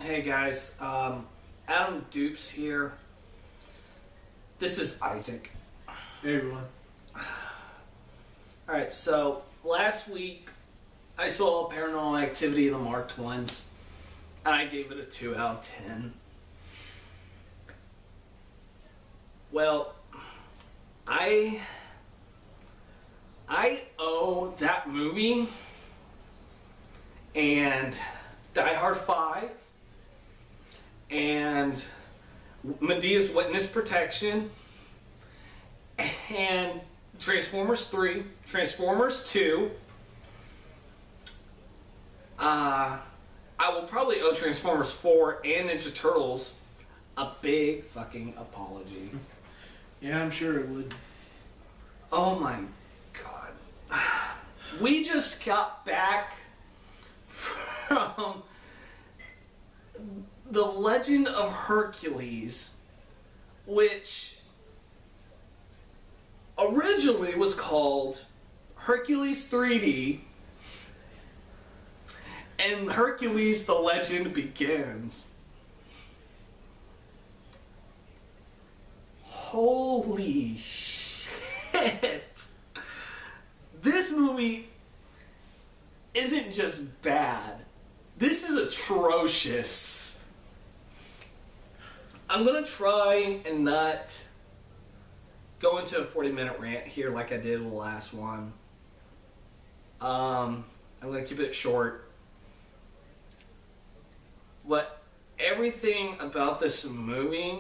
Hey guys, Adam Dupes here. This is Isaac. Hey everyone. Alright, so last week I saw Paranormal Activity, the marked ones, and I gave it a 2 out of 10. Well, I owe that movie and Die Hard 5 and Medea's Witness Protection and Transformers 3, Transformers 2. I will probably owe Transformers 4 and Ninja Turtles a big fucking apology. Yeah, I'm sure it would. Oh my god. We just got back from the Legend of Hercules, which originally was called Hercules 3D, and Hercules the Legend begins. Holy shit! This movie isn't just bad. This is atrocious. I'm gonna try and not go into a 40-minute rant here like I did with the last one. I'm gonna keep it short. But everything about this movie,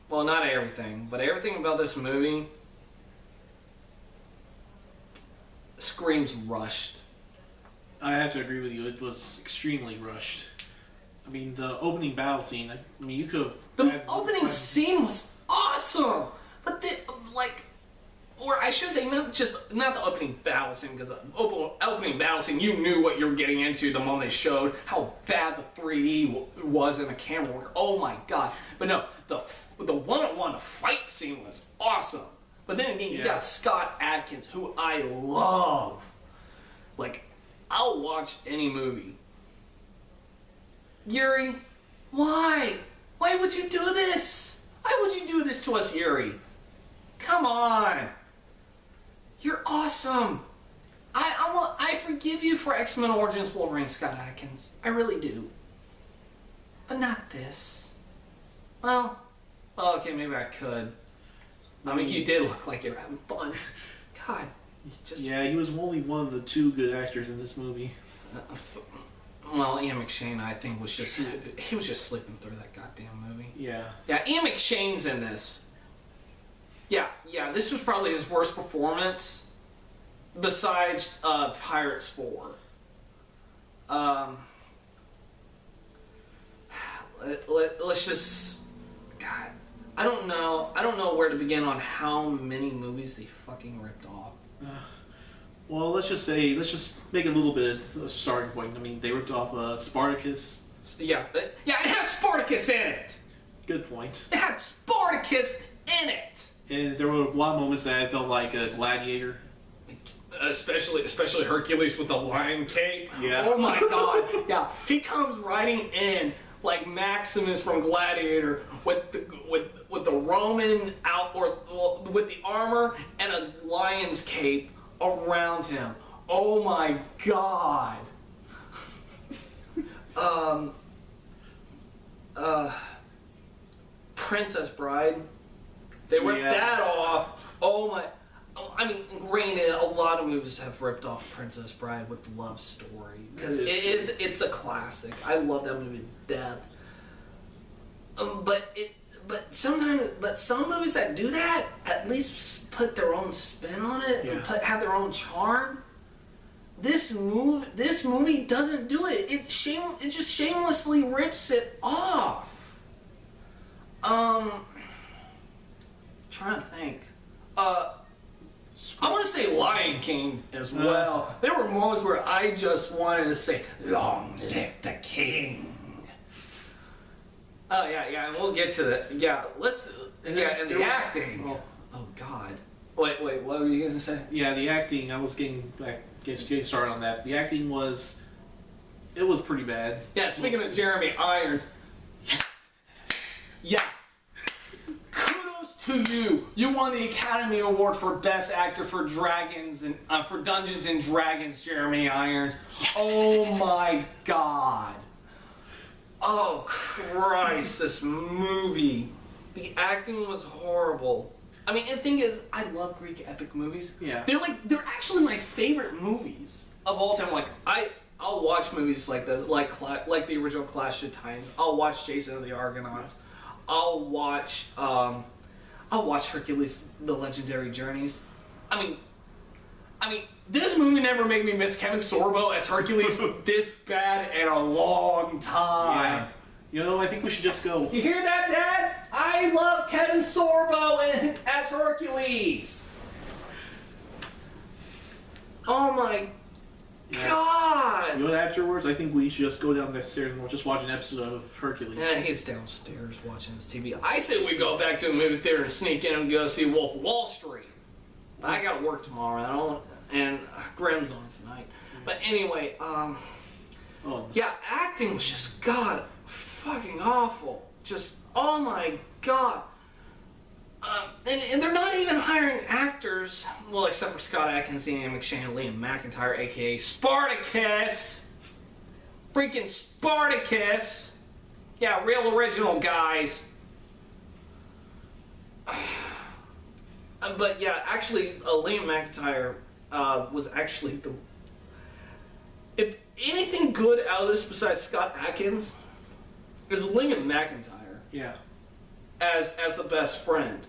well, not everything, but everything about this movie screams rushed. I have to agree with you. It was extremely rushed. I mean, the opening battle scene. I mean, you could. The opening scene was awesome, but or I should say, not the opening battle scene, because the opening battle scene, you knew what you were getting into the moment they showed how bad the 3D was in the camera work. Oh my god! But no, the one-on-one fight scene was awesome. But then again, you got Scott Adkins, who I love. Like, I'll watch any movie. Yuri, why? Why would you do this? Why would you do this to us, Yuri? Come on. You're awesome. I forgive you for X-Men Origins Wolverine, Scott Adkins. I really do. But not this. Well, okay, maybe I could. I mean, you did look like you were having fun. God, just... Yeah, he was only one of the 2 good actors in this movie. Well, Ian McShane, I think, was just... He was just sleeping through that goddamn movie. Yeah. Yeah, Ian McShane's in this. Yeah, this was probably his worst performance besides Pirates 4. Let's just... God, I don't know where to begin on how many movies they fucking ripped off. Well, let's just make a little bit of a starting point. I mean, they ripped off Spartacus. Yeah, it had Spartacus in it. Good point. It had Spartacus in it. And there were a lot of moments that I felt like a Gladiator. Especially Hercules with the lion cape. Yeah. Oh my god. Yeah, he comes riding in like Maximus from Gladiator with the Roman with the armor and a lion's cape around him. Oh my god. Princess Bride. They ripped that off. Oh my. I mean, granted, a lot of movies have ripped off Princess Bride with Love Story because it's a classic. I love that movie to death. But some movies that do that at least put their own spin on it and have their own charm. This movie doesn't do it. It just shamelessly rips it off. Trying to think. I want to say Lion King as well. There were moments where I just wanted to say, "Long live the king." Oh yeah, and we'll get to that. Yeah, and the acting. Oh God. Wait, what were you gonna say? Yeah, the acting. I was getting started on that. The acting was It was pretty bad. Yeah, speaking of Jeremy Irons, yeah, kudos to you. You won the Academy Award for Best Actor for for Dungeons and Dragons, Jeremy Irons. Oh my God. Oh Christ, this movie. The acting was horrible. I mean, the thing is, I love Greek epic movies. Yeah. They're actually my favorite movies of all time. Like I'll watch movies like this, like the original Clash of Titans. I'll watch Jason and the Argonauts. I'll watch Hercules: The Legendary Journeys. I mean, this movie never made me miss Kevin Sorbo as Hercules this bad in a long time. Yeah. You know, I think we should just go. You hear that, Dad? I love Kevin Sorbo as Hercules. Oh my God! You know what, afterwards, I think we should just go down the stairs and we'll just watch an episode of Hercules. Yeah, he's downstairs watching his TV. I say we go back to the movie theater and sneak in and go see Wolf of Wall Street. But I gotta work tomorrow, and Grimm's on tonight. But anyway, yeah, acting was just fucking awful. Just, oh my God. And they're not even hiring actors, well, except for Scott Adkins, Ian McShane, and Liam McIntyre, aka Spartacus. Freaking Spartacus. Yeah, real original guys. But yeah, actually, Liam McIntyre was actually the. If anything good out of this besides Scott Adkins is Liam McIntyre. Yeah. As the best friend.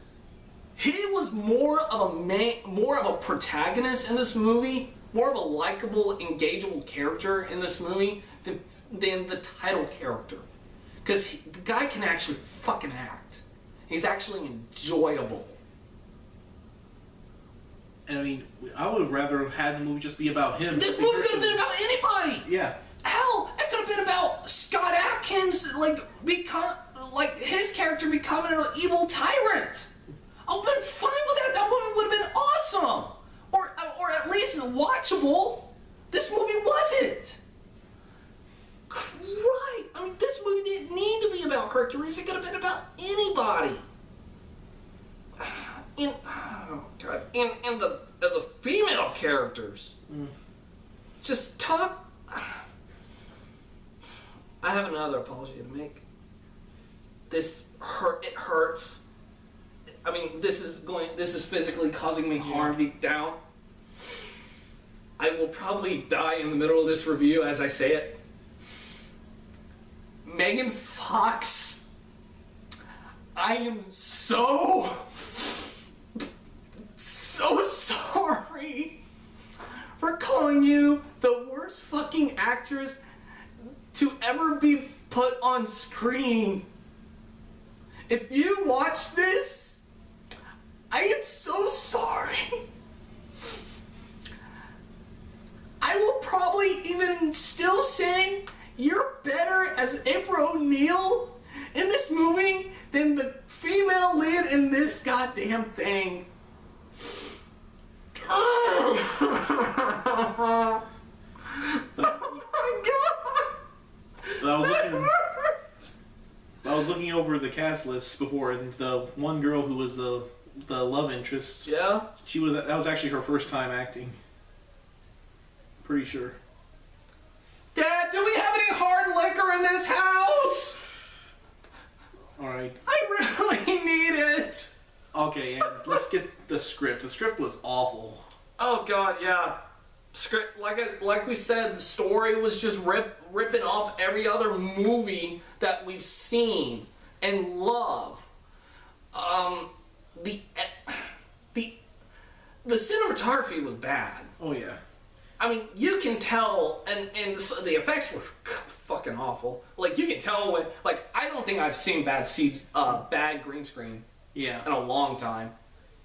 He was more of a protagonist in this movie, more of a likable, engageable character in this movie than the title character. Because the guy can actually fucking act. He's actually enjoyable. And I mean, I would rather have had the movie just be about him. This movie could have been about anybody! Yeah. Hell, it could have been about Scott Adkins, his character becoming an evil tyrant. I would have been fine with that. That movie would have been awesome. Or at least watchable. This movie wasn't. Right. I mean, this movie didn't need to be about Hercules. It could have been about anybody. And the female characters. Just talk. I have another apology to make. It hurts. I mean, this is physically causing me harm deep down. I will probably die in the middle of this review as I say it. Megan Fox, I am so sorry for calling you the worst fucking actress to ever be put on screen. If you watch this, I am so sorry. I will probably even still say you're better as April O'Neil in this movie than the female lead in this goddamn thing. Oh my God! I was looking over the cast list before, and the one girl who was the love interest. Yeah. That was actually her first time acting. Pretty sure. Dad, do we have any hard liquor in this house? All right. I really need it. Okay, and let's get the script. The script was awful. Oh God, yeah. Script, like we said, the story was just ripping off every other movie that we've seen and love. The cinematography was bad. Oh yeah. I mean, you can tell, and the effects were fucking awful. Like, you can tell when, like, I don't think I've seen bad green screen in a long time.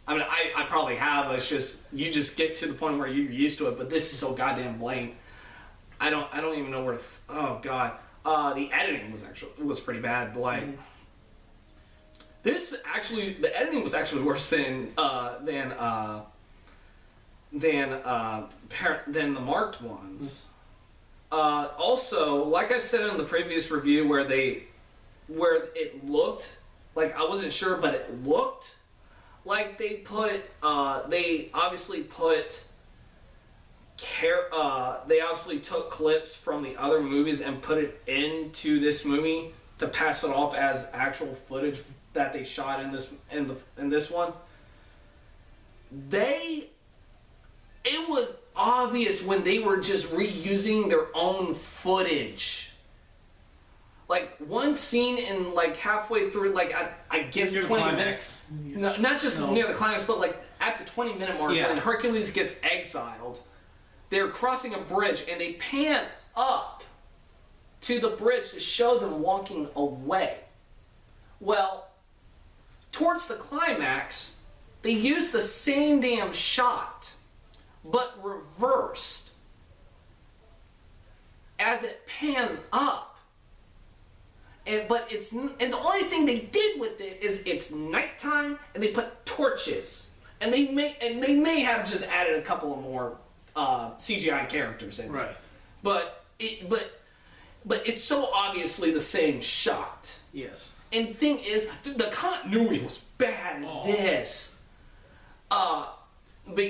I mean, I probably have. It's just, you just get to the point where you're used to it, but this is so goddamn blatant. I don't even know where to, oh God. The editing was pretty bad, but like, the editing was actually worse than the marked ones. Also, like I said in the previous review, where it looked like I wasn't sure, but it looked like they obviously took clips from the other movies and put it into this movie to pass it off as actual footage that they shot in this one. It was obvious when they were just reusing their own footage. Like one scene in like halfway through, like I guess 20 minutes. No, not just near the climax, but like at the 20-minute mark when Hercules gets exiled. They're crossing a bridge and they pan up to the bridge to show them walking away. Well, towards the climax, they use the same damn shot, but reversed as it pans up. And the only thing they did with it is it's nighttime and they put torches, and they may have just added a couple of more CGI characters in, right? But it's so obviously the same shot. Yes. And the thing is, the continuity was bad in this.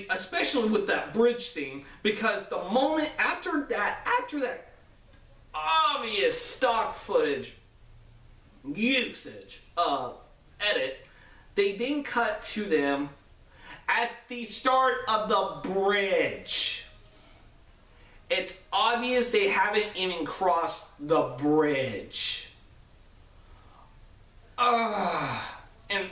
Especially with that bridge scene, because the moment after that obvious stock footage usage edit, they then cut to them at the start of the bridge. It's obvious they haven't even crossed the bridge. And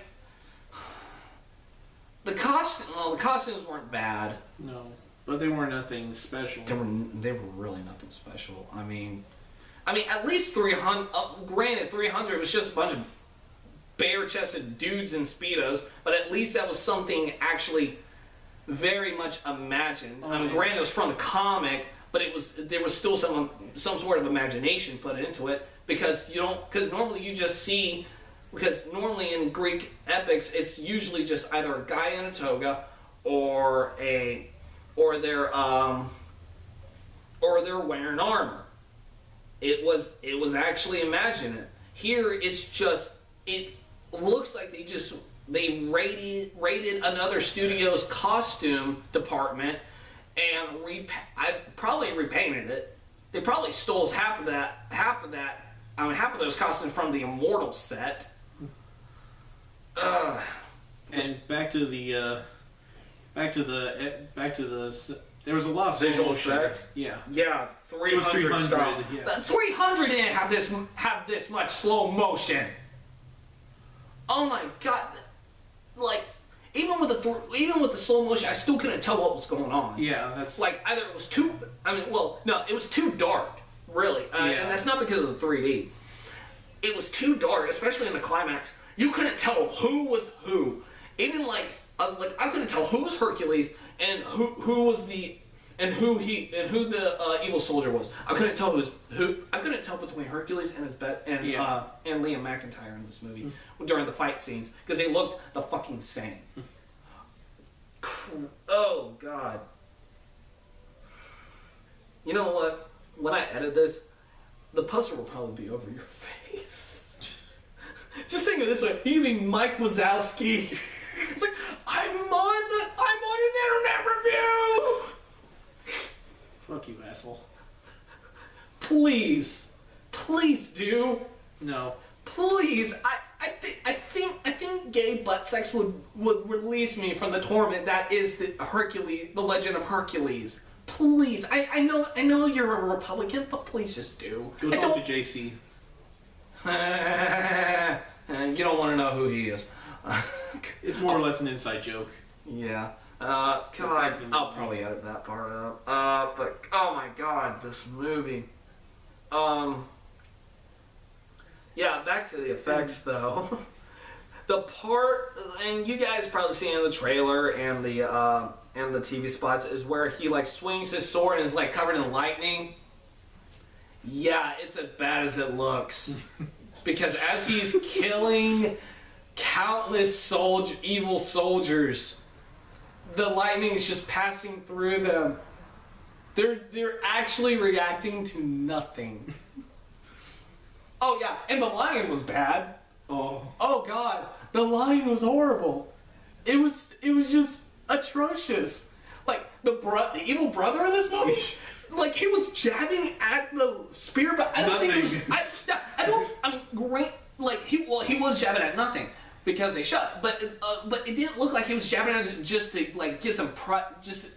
the costumes weren't bad. No, but they were nothing special. They were really nothing special. I mean, at least 300. Granted, 300 was just a bunch of bare-chested dudes in Speedos, but at least that was something actually very much imagined. Granted, it was from the comic, but there was still some sort of imagination put into it, because normally you just see, because normally in Greek epics it's usually just either a guy in a toga or they're wearing armor. It was actually imagined. Here it's just, it looks like they raided another studio's costume department and probably repainted it. They probably stole half of those costumes from the Immortal set. And back to the there was a lot of slow motion. Effects. Yeah. Yeah, 300 stuff. Yeah. But 300 didn't have this much slow motion. Oh my god! Like even with the slow motion, I still couldn't tell what was going on. Yeah, that's like either it was too. it was too dark, really, and that's not because of the 3D. It was too dark, especially in the climax. You couldn't tell who was who. Even like I couldn't tell who was Hercules and who was the evil soldier was. I couldn't tell who. I couldn't tell between Hercules and and Liam McIntyre in this movie during the fight scenes, because they looked the fucking same. Oh god. You know what? When I edit this, the poster will probably be over your face. Just think of it this way: you be Mike Wazowski. It's like I'm on an internet review. Fuck you, asshole. Please do. No. Please, I think gay butt sex would release me from the torment that is the Legend of Hercules. Please, I know you're a Republican, but please just do. Go talk to JC. You don't want to know who he is. It's more or less an inside joke. Yeah. God, I'll probably edit that part out. But oh my god, this movie. Yeah, back to the effects though. The part, and you guys probably seen in the trailer and the TV spots, is where he like swings his sword and is like covered in lightning. Yeah, it's as bad as it looks. Because as he's killing countless evil soldiers, the lightning is just passing through them. They're actually reacting to nothing. Oh yeah, and the lion was bad. Oh god, the lion was horrible. It was just atrocious. Like the evil brother in this movie, like he was jabbing at the spear, but I don't think it was. I mean, great. Like he was jabbing at nothing because they shut. But it didn't look like he was jabbing at it just to like get some just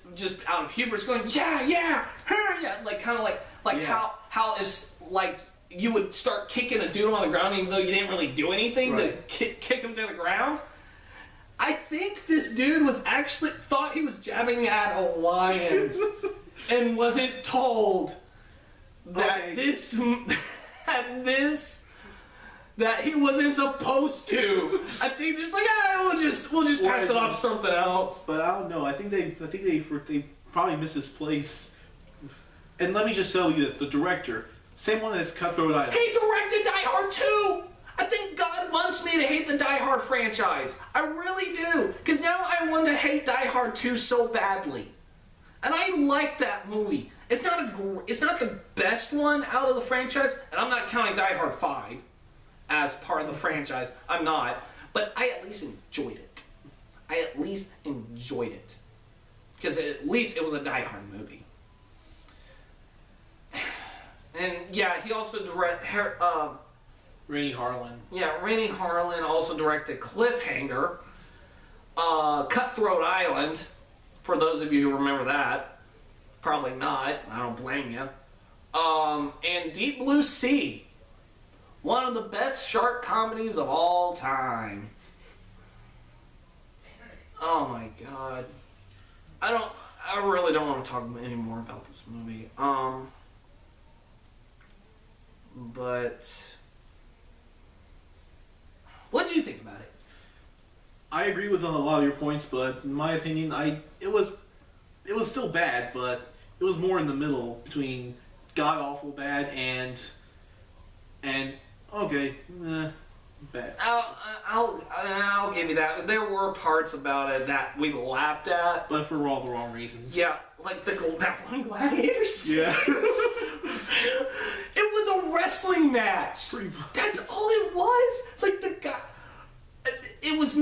out of hubris, going yeah, like kind of like how is like. You would start kicking a dude on the ground even though you didn't really do anything to kick him to the ground. I think this dude was actually thought he was jabbing at a lion and wasn't told that that he wasn't supposed to. I think just like we'll just pass it off to something else. But I don't know. I think they probably missed his place. And let me just tell you this: the director. Same one as Cutthroat Island. He directed Die Hard 2! I think God wants me to hate the Die Hard franchise. I really do. Because now I want to hate Die Hard 2 so badly. And I like that movie. It's not the best one out of the franchise. And I'm not counting Die Hard 5 as part of the franchise. I'm not. But I at least enjoyed it. Because at least it was a Die Hard movie. And yeah, he also directed Rennie Harlan. Yeah, Rennie Harlan also directed Cliffhanger, Cutthroat Island. For those of you who remember that, probably not. I don't blame you. And Deep Blue Sea, one of the best shark comedies of all time. Oh my god, I really don't want to talk anymore about this movie. But what did you think about it? I agree with a lot of your points, but in my opinion, it was still bad, but it was more in the middle between god awful bad and okay, bad. I'll give you that. There were parts about it that we laughed at, but for all the wrong reasons. Yeah, like that one gladiator scene. Yeah. It was a wrestling match. Pretty much. That's all it was. Like the guy, it was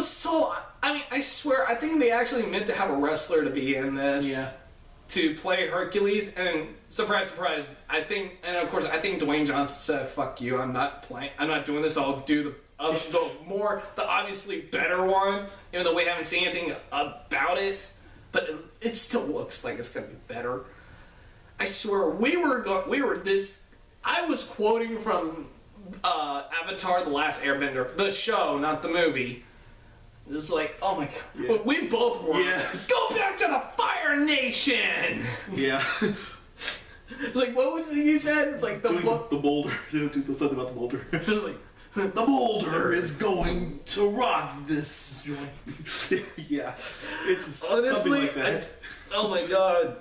so. I mean, I swear, I think they actually meant to have a wrestler to be in this. Yeah. To play Hercules, and surprise, surprise, I think Dwayne Johnson said, "Fuck you, I'm not doing this. I'll do the obviously better one, even though we haven't seen anything about it, but it still looks like it's gonna be better." I swear, I was quoting from Avatar: The Last Airbender, the show, not the movie. It's like, oh my god, yeah. We both were. Yes. Go back to the Fire Nation! Yeah. It's like, what was it you said? It's like the boulder. Do something about the boulder. It's like, the boulder is going to rock this joint. Yeah. It's just honestly, something like that. Oh my god.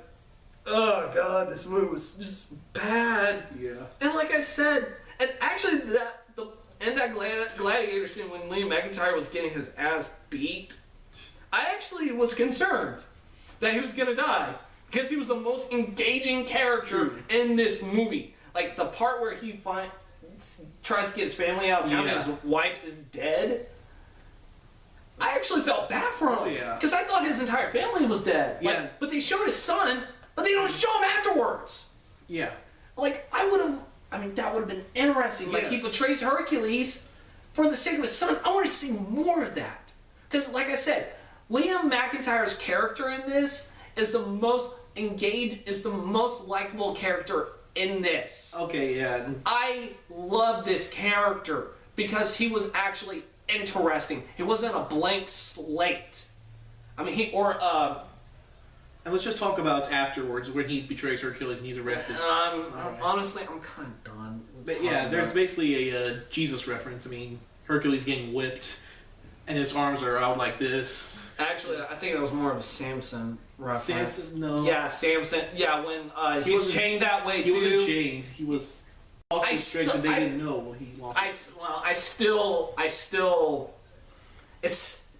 Oh god, this movie was just bad. Yeah. And like I said, and actually that gladiator scene when Liam McIntyre was getting his ass beat, I actually was concerned that he was gonna die because he was the most engaging character in this movie. Like the part where he tries to get his family out of town, his wife is dead. I actually felt bad for him because I thought his entire family was dead. Yeah. Like, but they showed his son, but they don't show him afterwards. Yeah. Like that would have been interesting. Like he portrays Hercules for the sake of his son. I want to see more of that. Because like I said, Liam McIntyre's character in this is the most engaged, is the most likable character in this. Okay, yeah. I love this character because he was actually interesting. He wasn't a blank slate. I mean, and let's just talk about afterwards when he betrays Hercules and he's arrested. Honestly, I'm kind of done. But yeah, there's basically a Jesus reference. I mean, Hercules getting whipped, and his arms are out like this. Actually, I think that was more of a Samson reference. Samson, no. Yeah, Samson. Yeah, when he's chained that way too. He wasn't chained. He was lost his strength, and they didn't know he lost.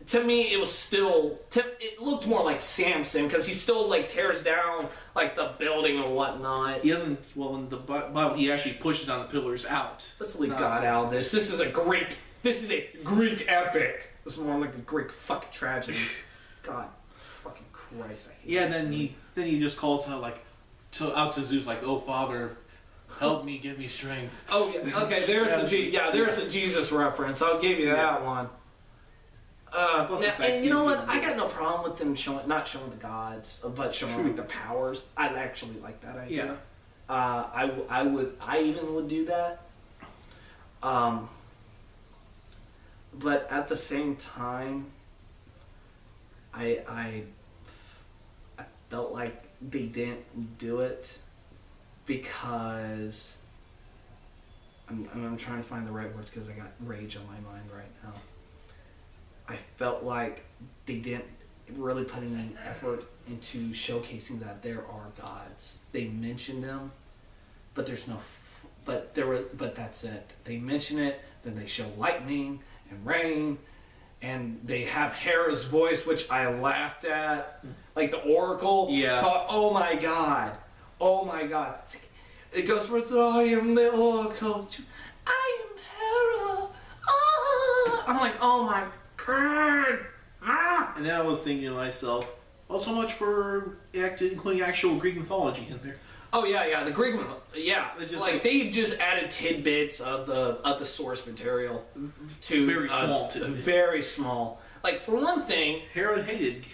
to me, it was still. It looked more like Samson because he still like tears down like the building and whatnot. He doesn't. Well, in the Bible, he actually pushes down the pillars out. Let's leave God out of this. This is a Greek. This is a Greek epic. This is more like a Greek fucking tragedy. God, fucking Christ, I hate. Yeah, and then he just calls out out to Zeus like, "Oh Father, help me, give me strength." Oh yeah, okay. There's the Jesus reference. I'll give you that one. And you know what? I got no problem with them not showing the gods, but showing like the powers. I actually like that idea. Yeah. I even would do that. But at the same time, I felt like they didn't do it because I'm trying to find the right words because I got rage on my mind right now. I felt like they didn't really put any effort into showcasing that there are gods. They mention them, but there's no. But that's it. They mention it, then they show lightning and rain, and they have Hera's voice, which I laughed at, like the Oracle. Yeah. Oh my god. It goes for I am the Oracle. I am Hera. Ah. I'm like, oh my god. And then I was thinking to myself, well, so much for including actual Greek mythology in there. Oh yeah, the Greek, they just added tidbits of the source material to very small tidbits. Very small. Like for one thing, Hera hated.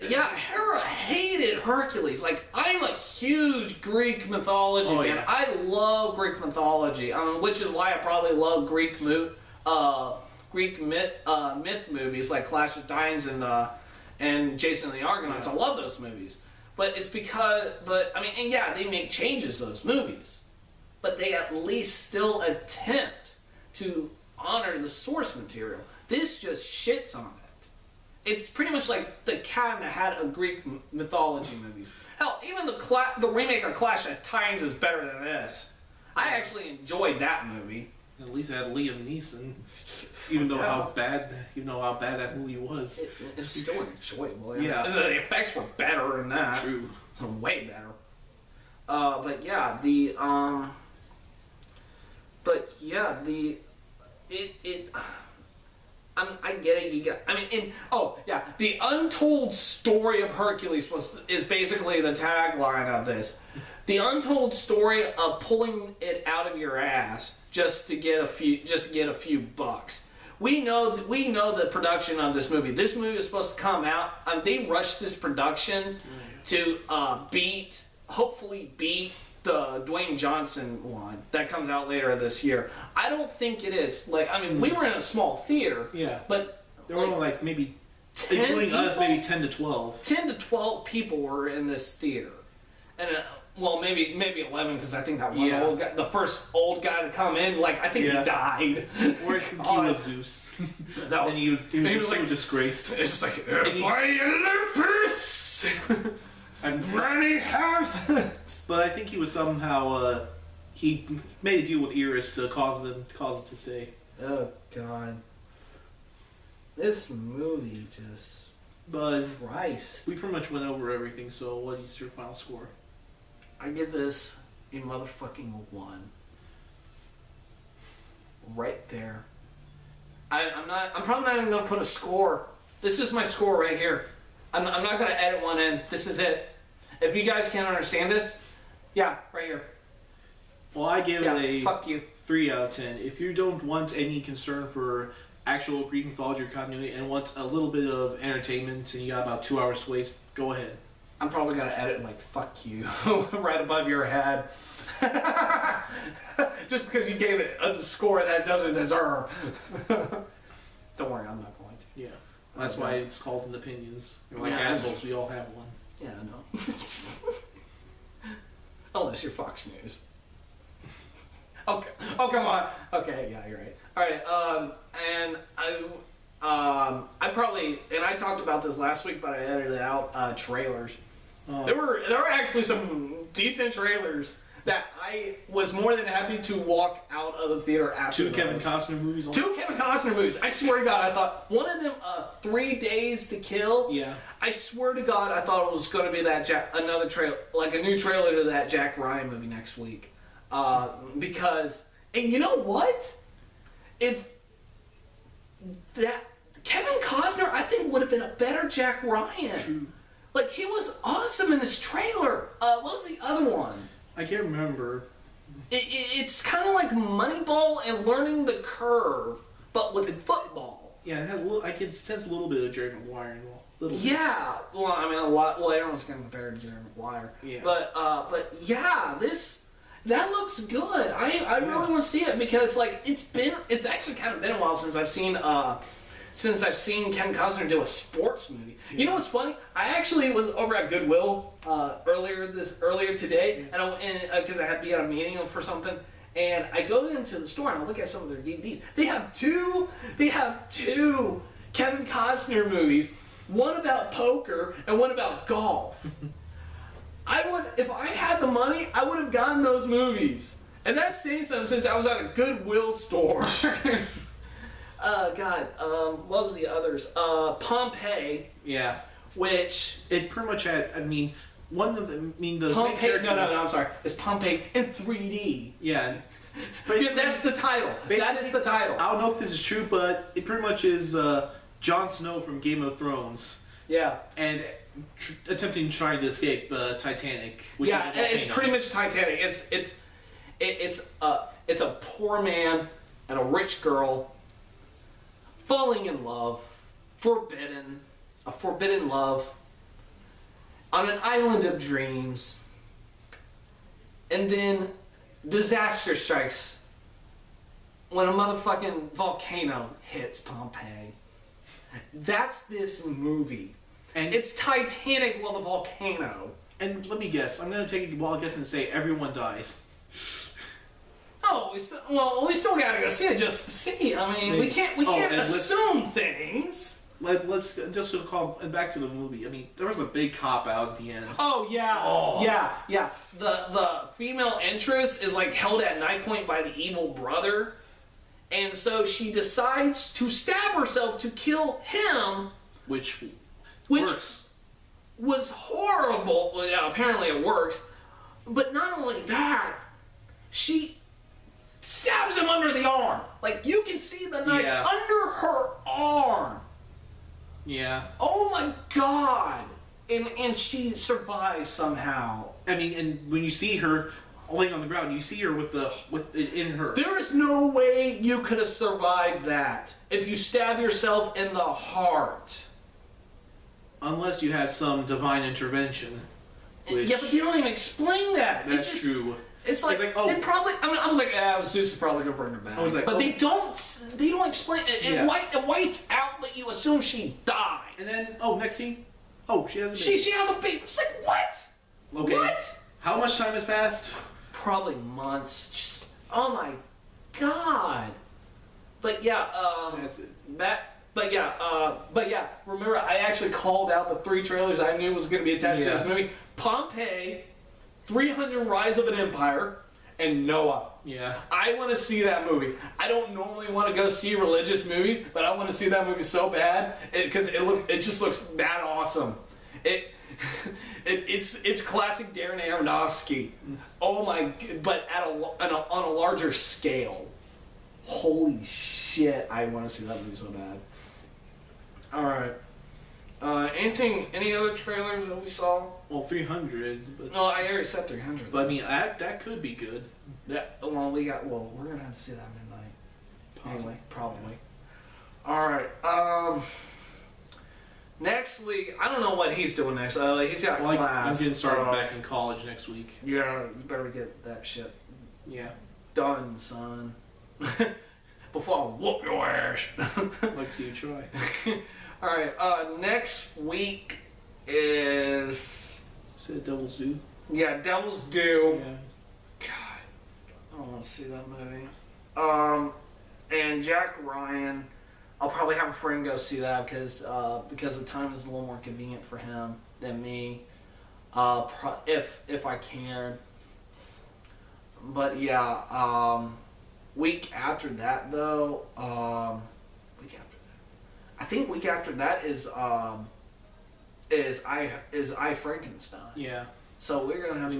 Yeah, Hera hated Hercules. Like I'm a huge Greek mythology fan. Yeah. I love Greek mythology, which is why I probably love Greek myth movies like Clash of Titans and Jason and the Argonauts. I love those movies. But it's because, they make changes to those movies. But they at least still attempt to honor the source material. This just shits on it. It's pretty much like the Cat in the Hat of Greek mythology movies. Hell, even the remake of Clash of Titans is better than this. I actually enjoyed that movie. At least it had Liam Neeson, even though how bad that movie was. It was still enjoyable. Yeah, and the effects were better than that. True, way better. I get it. The untold story of Hercules is basically the tagline of this. The untold story of pulling it out of your ass just to get a few bucks. We know the production of this movie. This movie is supposed to come out. They rushed this production to hopefully beat the Dwayne Johnson one that comes out later this year. I don't think it is. We were in a small theater. Yeah. But there were only maybe 10 including people? Us, maybe 10 to 12. 10 to 12 people were in this theater, and maybe 11 because I think that one old guy, the first old guy to come in, I think he died. Or he was Zeus. No, and he was so disgraced. It's like by Olympus. And Granny has it. But I think he was somehow he made a deal with Eris to cause it to stay. Oh God, this movie just. But Christ, we pretty much went over everything. So what is your final score? I give this a motherfucking 1. Right there. I'm probably not even gonna put a score. This is my score right here. I'm not gonna edit one in. This is it. If you guys can't understand this, right here. Well, I give it a fuck you. 3 out of 10. If you don't want any concern for actual Greek mythology or continuity and want a little bit of entertainment and you got about 2 hours to waste, go ahead. I'm probably gonna edit fuck you right above your head. Just because you gave it a score that it doesn't deserve. Don't worry, I'm not going to. Yeah. That's why it's called an opinions. We're assholes, we all have one. Yeah, I know. Unless you're Fox News. Okay. Oh, come on. Okay, yeah, you're right. Alright, and I probably, and I talked about this last week, but I edited out trailers. There were actually some decent trailers. that I was more than happy to walk out of the theater after. Two Kevin Costner movies. Two Kevin Costner movies. I swear to God, I thought one of them, 3 Days to Kill. Yeah. I swear to God, I thought it was going to be that another trailer, like a new trailer to that Jack Ryan movie next week. Because, and you know what? If that Kevin Costner, I think, would have been a better Jack Ryan. True. Like, he was awesome in this trailer. What was the other one? I can't remember. It's kind of like Moneyball and Learning the Curve, but with football. Yeah, it has a little, I can sense a little bit of Jerry Maguire involved. Yeah, well, I mean, a lot. Well, everyone's going to compare it to Jerry Maguire. Yeah. But yeah, that looks good. I really want to see it because like it's actually kind of been a while since I've seen Kevin Costner do a sports movie. Yeah. You know what's funny? I actually was over at Goodwill earlier today, and because I had to be at a meeting for something, and I go into the store and I look at some of their DVDs. They have two Kevin Costner movies, one about poker and one about golf. If I had the money, I would have gotten those movies, and that's saying something since I was at a Goodwill store. God, what was the others? Pompeii. Yeah. Which it pretty much had. I mean, one of the. I mean, the Pompeii. No. I'm sorry. It's Pompeii in 3D. Yeah. Yeah, that's the title. That is the title. I don't know if this is true, but it pretty much is Jon Snow from Game of Thrones. Yeah. And trying to escape Titanic. Yeah, it's pretty much Titanic. It's a poor man and a rich girl falling in love, a forbidden love, on an island of dreams, and then disaster strikes when a motherfucking volcano hits Pompeii. That's this movie. And it's Titanic while the volcano. And let me guess. I'm going to take a wild guess and say everyone dies. Oh, we still gotta go see it just to see. I mean, we can't assume things. Let's just call back to the movie. I mean, there was a big cop out at the end. Oh yeah, yeah. The female interest is like held at knife point by the evil brother, and so she decides to stab herself to kill him, which works. Was horrible. Well, yeah, apparently it works. But not only that, she stabs him under the arm. Like, you can see the knife under her arm. Yeah. Oh my God. And she survives somehow. I mean, and when you see her laying on the ground, you see her with it in her. There is no way you could have survived that if you stab yourself in the heart. Unless you had some divine intervention. Yeah, but you don't even explain that. That's true. It's like it probably. I mean, I was like, Zeus is probably gonna bring her back. I was like, but they don't explain. It whites out that you assume she died. And then, next scene, she has a baby. She has a baby. It's like what? Okay. What? How much time has passed? Probably months. Just oh my God. But yeah, that's it. But yeah. Remember, I actually called out the 3 trailers I knew was going to be attached to this movie: Pompeii, 300 Rise of an Empire, and Noah. Yeah. I want to see that movie. I don't normally want to go see religious movies, but I want to see that movie so bad because it just looks that awesome. It's classic Darren Aronofsky. Oh my! But on a larger scale. Holy shit! I want to see that movie so bad. All right. Any other trailers that we saw? Well, 300. But no, I already said 300. But I mean, that could be good. Yeah. Well, we're gonna have to see that midnight. Anyway, probably. All right. Next week, I don't know what he's doing next. He's got class. I'm getting started back in college next week. Yeah, you better get that shit. Yeah. Done, son. Before I whoop your ass. Like to see you try. Alright, next week is... Is it Devil's Due? Yeah, Devil's Due. Yeah. God, I don't want to see that movie. And Jack Ryan, I'll probably have a friend go see that because the time is a little more convenient for him than me. If I can. But yeah, week after that though, week after that, I think week after that is I Frankenstein. Yeah. So we're gonna have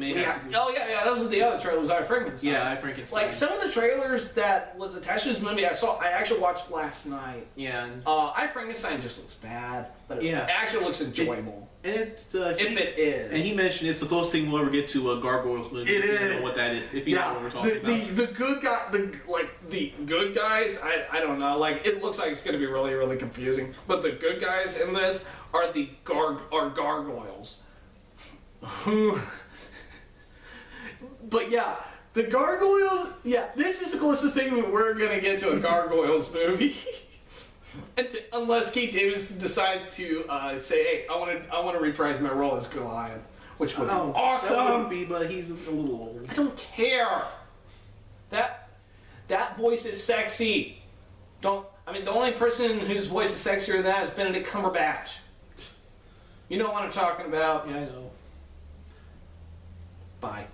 to. Oh yeah, that was the other trailer. Was I Frankenstein? Yeah, I Frankenstein. Like some of the trailers that was attached to this movie, I actually watched last night. Yeah. And I Frankenstein just looks bad, but it actually looks enjoyable. If it is. And he mentioned it's the closest thing we'll ever get to a Gargoyles movie. It is. is. You know what that is. If you know what we're talking about. The good guy, the good guys. I don't know. Like it looks like it's gonna be really really confusing. But the good guys in this are the gargoyles. But yeah, the gargoyles. Yeah, this is the closest thing that we're gonna get to a gargoyles movie. Unless Keith Davis decides to say, "Hey, I want to reprise my role as Goliath," which would be awesome. That would be, but he's a little old. I don't care. That voice is sexy. The only person whose voice is sexier than that is Benedict Cumberbatch. You know what I'm talking about. Yeah, I know. Bye.